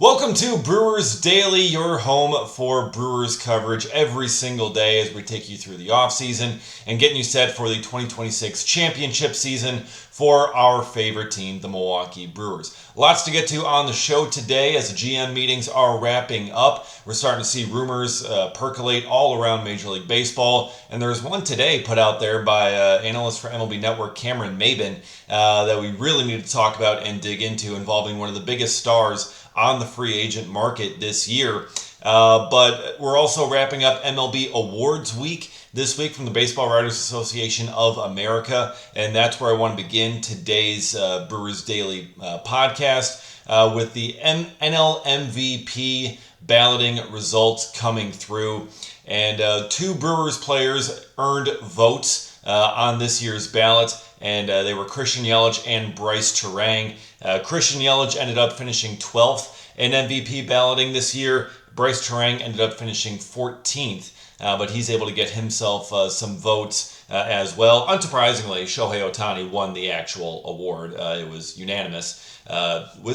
Welcome to Brewers Daily, your home for Brewers coverage every single day as we take you through the offseason and getting you set for the 2026 championship season for our favorite team, the Milwaukee Brewers. Lots to get to on the show today as the GM meetings are wrapping up. We're starting to see rumors percolate all around Major League Baseball, and there's one today put out there by analyst for MLB Network Cameron Maben that we really need to talk about and dig into, involving one of the biggest stars on the free agent market this year. But we're also wrapping up MLB Awards Week this week from the Baseball Writers Association of America, and that's where I want to begin today's Brewers Daily podcast with the NL MVP balloting results coming through. And two Brewers players earned votes on this year's ballot, and they were Christian Yelich and Bryce Terang. Christian Yelich ended up finishing 12th in MVP balloting this year. Bryce Terang ended up finishing 14th, but he's able to get himself some votes as well. Unsurprisingly, Shohei Ohtani won the actual award. It was unanimous.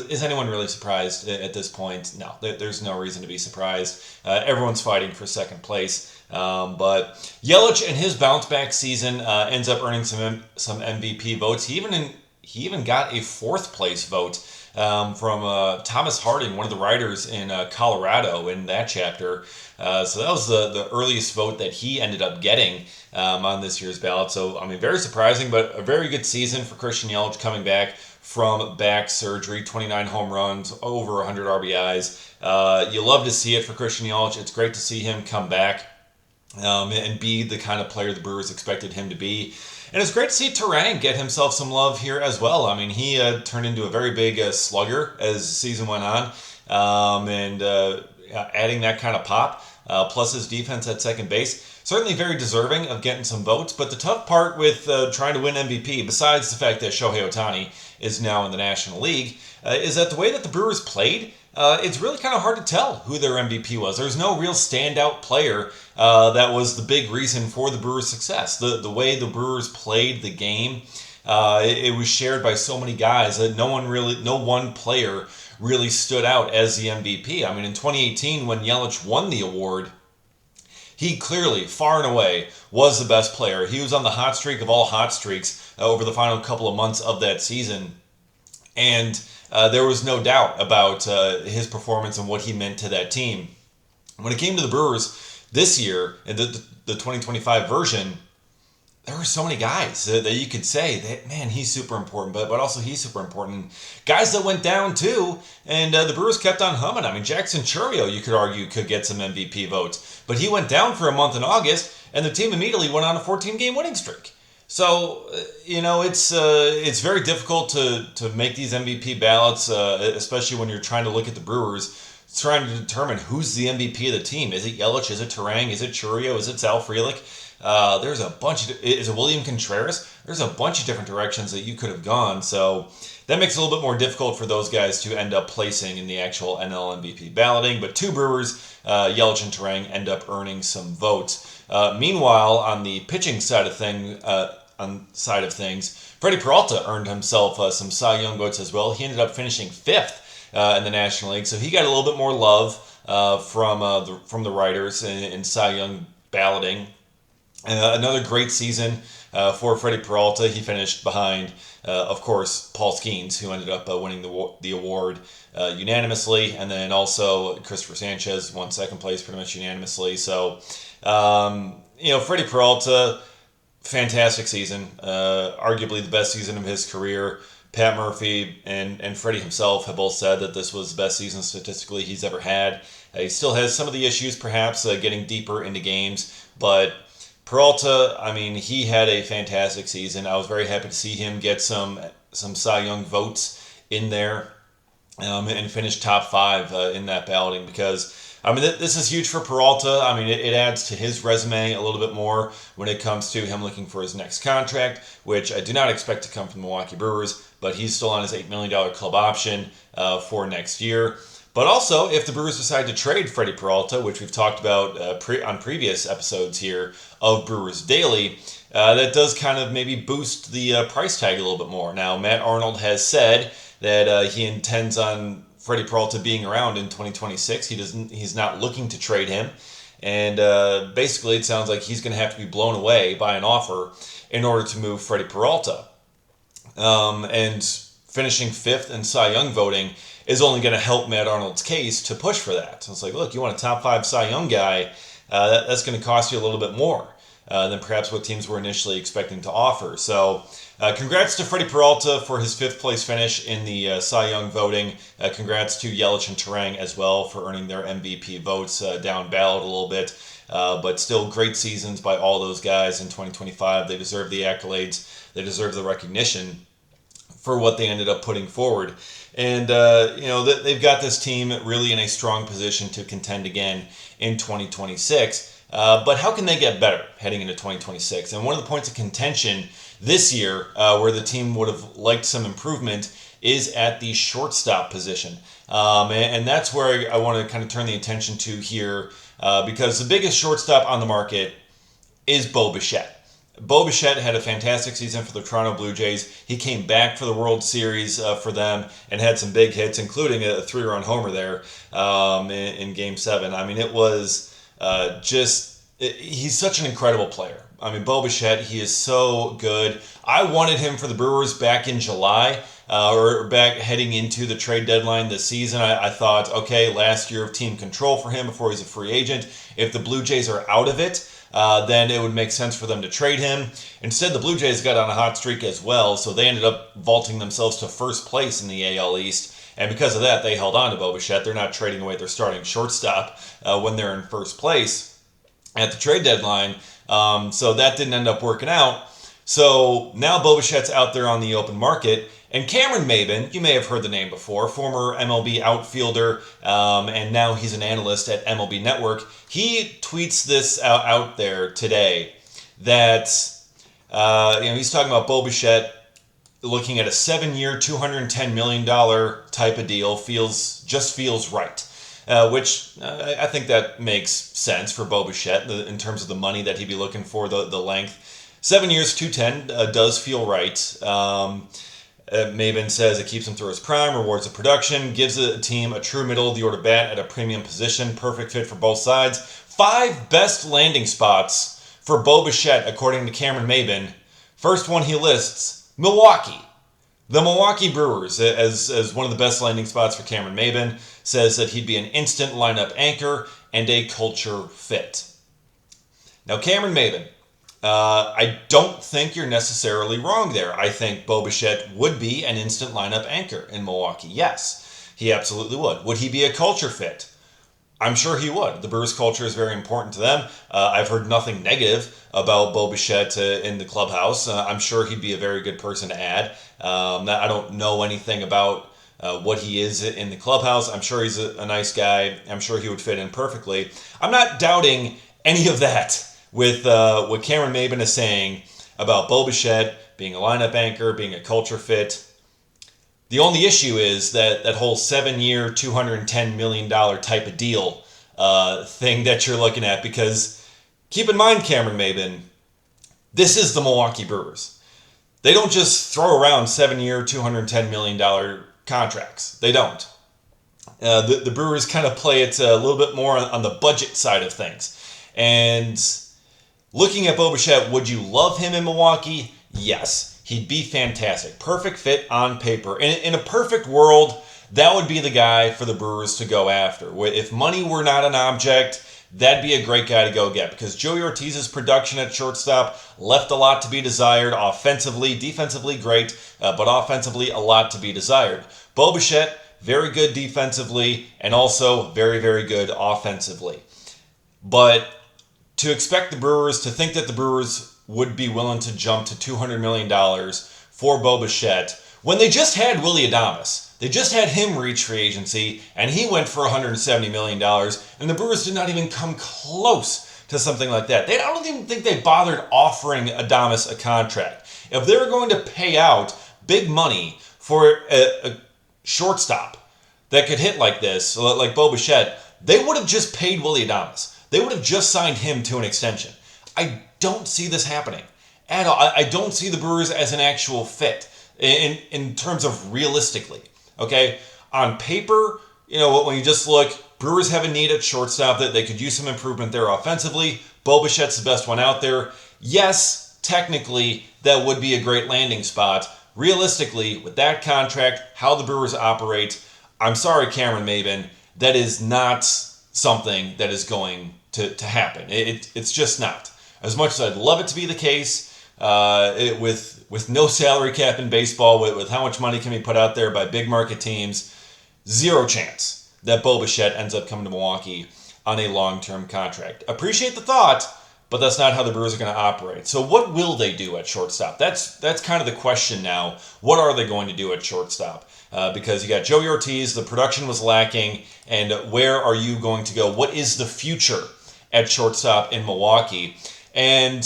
Is anyone really surprised at this point? No, there's no reason to be surprised. Everyone's fighting for second place. But Yelich in his bounce back season ends up earning some MVP votes. He even got a fourth place vote from Thomas Harding, one of the writers in Colorado in that chapter. So that was the earliest vote that he ended up getting on this year's ballot. So, I mean, very surprising, but a very good season for Christian Yelich coming back from back surgery. 29 home runs, over 100 RBIs. You love to see it for Christian Yelich. It's great to see him come back and be the kind of player the Brewers expected him to be. And it's great to see Terang get himself some love here as well. I mean, he turned into a very big slugger as the season went on, and adding that kind of pop, plus his defense at second base, certainly very deserving of getting some votes. But the tough part with trying to win MVP, besides the fact that Shohei Ohtani is now in the National League, is that the way that the Brewers played, it's really kind of hard to tell who their MVP was. There's no real standout player that was the big reason for the Brewers' success. The way the Brewers played the game, it was shared by so many guys that no one player really stood out as the MVP. I mean, in 2018, when Yelich won the award, he clearly, far and away, was the best player. He was on the hot streak of all hot streaks over the final couple of months of that season. And there was no doubt about his performance and what he meant to that team. When it came to the Brewers this year, in the 2025 version, there were so many guys that you could say that, man, he's super important, but also he's super important. Guys that went down too, and the Brewers kept on humming. I mean, Jackson Chourio, you could argue, could get some MVP votes, but he went down for a month in August, and the team immediately went on a 14-game winning streak. So, it's very difficult to make these MVP ballots, especially when you're trying to look at the Brewers, trying to determine who's the MVP of the team. Is it Yelich? Is it Terang? Is it Chourio? Is it Sal Frelick? There's a bunch of... Is it William Contreras? There's a bunch of different directions that you could have gone, so that makes it a little bit more difficult for those guys to end up placing in the actual NL MVP balloting. But two Brewers, Yelich and Terang, end up earning some votes. Meanwhile, on the pitching side of things, Freddie Peralta earned himself some Cy Young votes as well. He ended up finishing 5th in the National League, so he got a little bit more love from the writers in Cy Young balloting. Another great season for Freddie Peralta. He finished behind, of course, Paul Skeens, who ended up winning the award unanimously, and then also Christopher Sanchez won second place pretty much unanimously. So, Freddie Peralta, fantastic season, arguably the best season of his career. Pat Murphy and Freddie himself have both said that this was the best season statistically he's ever had. He still has some of the issues, perhaps, getting deeper into games, but Peralta, I mean, he had a fantastic season. I was very happy to see him get some Cy Young votes in there and finish top 5 in that balloting because, I mean, this is huge for Peralta. I mean, it adds to his resume a little bit more when it comes to him looking for his next contract, which I do not expect to come from the Milwaukee Brewers, but he's still on his $8 million club option for next year. But also, if the Brewers decide to trade Freddie Peralta, which we've talked about on previous episodes here of Brewers Daily, that does kind of maybe boost the price tag a little bit more. Now, Matt Arnold has said that he intends on Freddie Peralta being around in 2026. He's not looking to trade him. And basically, it sounds like he's going to have to be blown away by an offer in order to move Freddie Peralta. And finishing fifth in Cy Young voting is only going to help Matt Arnold's case to push for that. So it's like, look, you want a top 5 Cy Young guy, that's going to cost you a little bit more than perhaps what teams were initially expecting to offer. So congrats to Freddie Peralta for his 5th place finish in the Cy Young voting. Congrats to Yelich and Terang as well for earning their MVP votes down ballot a little bit. But still great seasons by all those guys in 2025. They deserve the accolades. They deserve the recognition for what they ended up putting forward. And, they've got this team really in a strong position to contend again in 2026. But how can they get better heading into 2026? And one of the points of contention this year where the team would have liked some improvement is at the shortstop position. And that's where I want to kind of turn the attention to here because the biggest shortstop on the market is Bo Bichette. Bo Bichette had a fantastic season for the Toronto Blue Jays. He came back for the World Series for them and had some big hits, including a 3-run homer there in Game 7. I mean, it was he's such an incredible player. I mean, Bo Bichette, he is so good. I wanted him for the Brewers back in July or back heading into the trade deadline this season. I thought, okay, last year of team control for him before he's a free agent. If the Blue Jays are out of it, then it would make sense for them to trade him. Instead, the Blue Jays got on a hot streak as well, so they ended up vaulting themselves to first place in the AL East. And because of that, they held on to Bo Bichette. They're not trading away their starting shortstop when they're in first place at the trade deadline. So that didn't end up working out. So now Bo Bichette's out there on the open market. And Cameron Maybin, you may have heard the name before, former MLB outfielder, and now he's an analyst at MLB Network. He tweets this out there today that he's talking about Bo Bichette looking at a 7-year, $210 million type of deal feels right. Which I think that makes sense for Bo Bichette in terms of the money that he'd be looking for, the length. 7 years, 210 does feel right. Maybin says it keeps him through his prime, rewards the production, gives a team a true middle-of-the-order bat at a premium position, perfect fit for both sides. 5 best landing spots for Bo Bichette, according to Cameron Maybin. First one he lists, Milwaukee. The Milwaukee Brewers, as one of the best landing spots for Cameron Maybin, says that he'd be an instant lineup anchor and a culture fit. Now, Cameron Maybin, I don't think you're necessarily wrong there. I think Bo Bichette would be an instant lineup anchor in Milwaukee. Yes, he absolutely would. Would he be a culture fit? I'm sure he would. The Brewers culture is very important to them. I've heard nothing negative about Bo Bichette in the clubhouse. I'm sure he'd be a very good person to add. I don't know anything about what he is in the clubhouse. I'm sure he's a nice guy. I'm sure he would fit in perfectly. I'm not doubting any of that with what Cameron Maybin is saying about Bo Bichette being a lineup anchor, being a culture fit. The only issue is that whole 7-year, $210 million type of deal thing that you're looking at, because keep in mind, Cameron Maybin, this is the Milwaukee Brewers. They don't just throw around 7-year, $210 million contracts. They don't. The Brewers kind of play it a little bit more on the budget side of things. And looking at Bo Bichette, would you love him in Milwaukee? Yes. He'd be fantastic. Perfect fit on paper. In a perfect world, that would be the guy for the Brewers to go after. If money were not an object, that'd be a great guy to go get, because Joey Ortiz's production at shortstop left a lot to be desired offensively. Defensively, great, but offensively, a lot to be desired. Bo Bichette, very good defensively, and also very, very good offensively. But to expect the Brewers, to think that the Brewers would be willing to jump to $200 million for Bo Bichette when they just had Willy Adames. They just had him reach free agency, and he went for $170 million, and the Brewers did not even come close to something like that. I don't even think they bothered offering Adames a contract. If they were going to pay out big money for a shortstop that could hit like this, like Bo Bichette, they would have just paid Willy Adames. They would have just signed him to an extension. I don't see this happening at all. I don't see the Brewers as an actual fit in terms of realistically. Okay, On paper, when you just look, Brewers have a need at shortstop that they could use some improvement there offensively. Bo Bichette's the best one out there. Yes, technically, that would be a great landing spot. Realistically, with that contract, how the Brewers operate, I'm sorry, Cameron Maybin, that is not something that is going to happen. It's just not. As much as I'd love it to be the case, with no salary cap in baseball, with how much money can be put out there by big market teams, zero chance that Bo Bichette ends up coming to Milwaukee on a long-term contract. Appreciate the thought, but that's not how the Brewers are going to operate. So what will they do at shortstop? That's kind of the question now. What are they going to do at shortstop? Because you got Joey Ortiz, the production was lacking, and where are you going to go? What is the future at shortstop in Milwaukee? And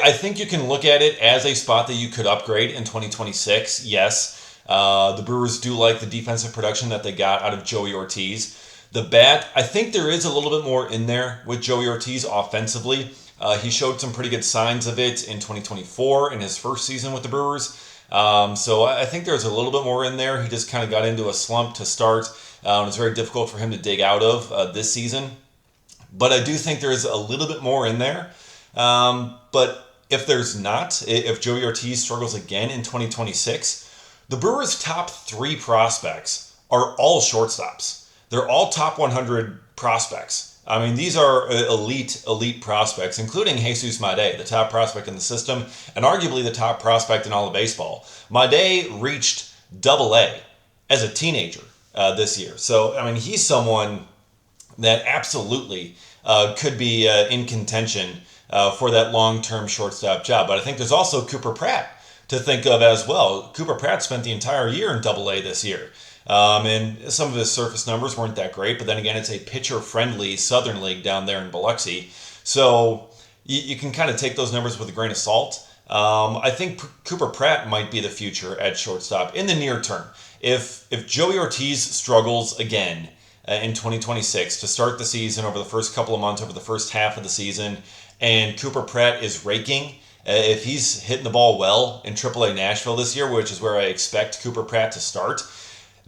I think you can look at it as a spot that you could upgrade in 2026. Yes, the Brewers do like the defensive production that they got out of Joey Ortiz. The bat, I think there is a little bit more in there with Joey Ortiz offensively. He showed some pretty good signs of it in 2024 in his first season with the Brewers. So I think there's a little bit more in there. He just kind of got into a slump to start. It's very difficult for him to dig out of this season. But I do think there is a little bit more in there. But if there's not, if Joey Ortiz struggles again in 2026, the Brewers' top 3 prospects are all shortstops. They're all top 100 prospects. I mean, these are elite prospects, including Jesus Made, the top prospect in the system, and arguably the top prospect in all of baseball. Made reached Double-A as a teenager this year. So, I mean, he's someone that absolutely could be in contention for that long-term shortstop job. But I think there's also Cooper Pratt to think of as well. Cooper Pratt spent the entire year in Double-A this year. And some of his surface numbers weren't that great, but then again, it's a pitcher-friendly Southern League down there in Biloxi. So you can kind of take those numbers with a grain of salt. I think Cooper Pratt might be the future at shortstop in the near term. If Joey Ortiz struggles again in 2026 to start the season over the first couple of months, over the first half of the season, and Cooper Pratt is raking, if he's hitting the ball well in AAA Nashville this year, which is where I expect Cooper Pratt to start,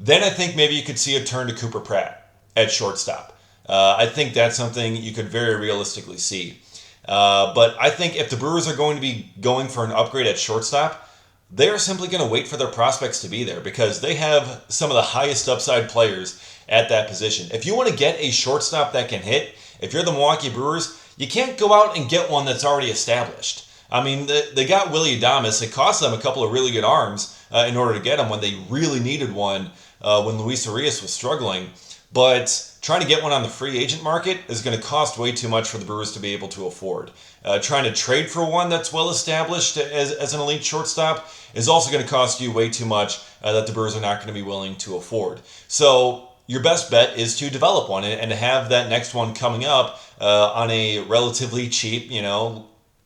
then I think maybe you could see a turn to Cooper Pratt at shortstop. I think that's something you could very realistically see. But I think if the Brewers are going to be going for an upgrade at shortstop, they are simply going to wait for their prospects to be there because they have some of the highest upside players at that position. If you want to get a shortstop that can hit, if you're the Milwaukee Brewers, you can't go out and get one that's already established. I mean, they got Willy Adames. It cost them a couple of really good arms in order to get him when they really needed one when Luis Arias was struggling. But trying to get one on the free agent market is going to cost way too much for the Brewers to be able to afford. Trying to trade for one that's well established as an elite shortstop is also going to cost you way too much that the Brewers are not going to be willing to afford. So your best bet is to develop one and to have that next one coming up on a relatively cheap,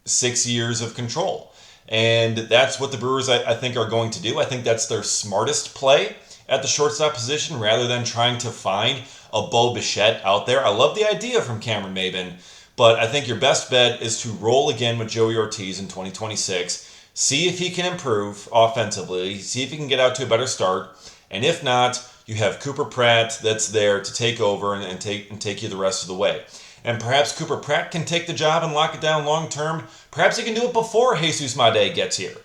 6 years of control. And that's what the Brewers, I think, are going to do. I think that's their smartest play at the shortstop position rather than trying to find a Bo Bichette out there. I love the idea from Cameron Maybin, but I think your best bet is to roll again with Joey Ortiz in 2026, see if he can improve offensively, see if he can get out to a better start, and if not, you have Cooper Pratt that's there to take over and take you the rest of the way. And perhaps Cooper Pratt can take the job and lock it down long term. Perhaps he can do it before Jesus Made gets here.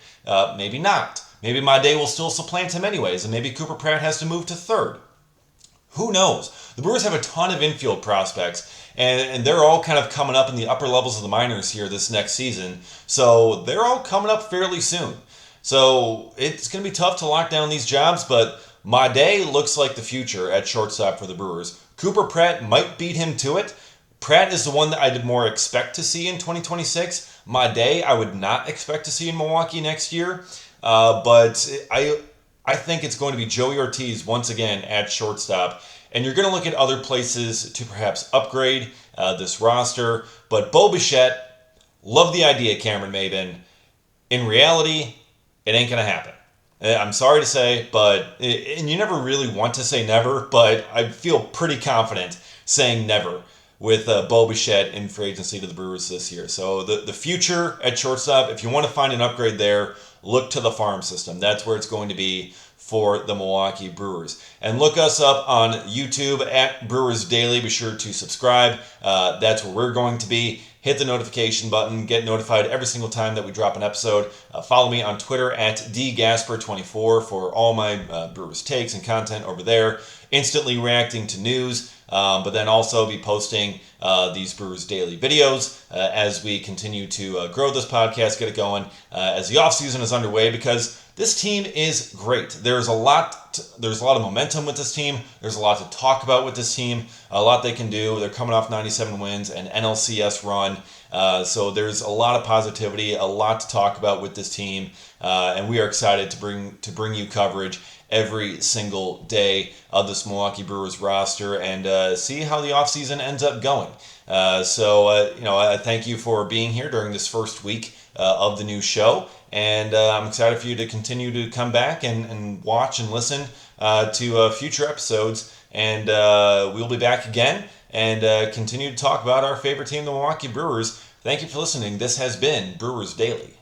Maybe not. Maybe Made will still supplant him anyways, and maybe Cooper Pratt has to move to third. Who knows? The Brewers have a ton of infield prospects, and they're all kind of coming up in the upper levels of the minors here this next season. So they're all coming up fairly soon. So it's going to be tough to lock down these jobs, but Made looks like the future at shortstop for the Brewers. Cooper Pratt might beat him to it. Pratt is the one that I did more expect to see in 2026. Made I would not expect to see in Milwaukee next year. But I think it's going to be Joey Ortiz once again at shortstop. And you're going to look at other places to perhaps upgrade this roster. But Bo Bichette, love the idea, Cameron Maybin. In reality, it ain't going to happen. I'm sorry to say, and you never really want to say never, but I feel pretty confident saying never with Bo Bichette in free agency to the Brewers this year. So the future at shortstop, if you want to find an upgrade there, look to the farm system. That's where it's going to be for the Milwaukee Brewers. And look us up on YouTube at Brewers Daily. Be sure to subscribe. That's where we're going to be. Hit the notification button. Get notified every single time that we drop an episode. Follow me on Twitter at dgasper24 for all my Brewers takes and content over there. Instantly reacting to news, but then also be posting these Brewers Daily videos as we continue to grow this podcast, get it going as the offseason is underway, because this team is great. There's a lot of momentum with this team. There's a lot to talk about with this team. A lot they can do. They're coming off 97 wins, an NLCS run. So there's a lot of positivity, a lot to talk about with this team, and we are excited to bring you coverage every single day of this Milwaukee Brewers roster and see how the offseason ends up going. I thank you for being here during this first week of the new show. And I'm excited for you to continue to come back and watch and listen to future episodes. And we'll be back again and continue to talk about our favorite team, the Milwaukee Brewers. Thank you for listening. This has been Brewers Daily.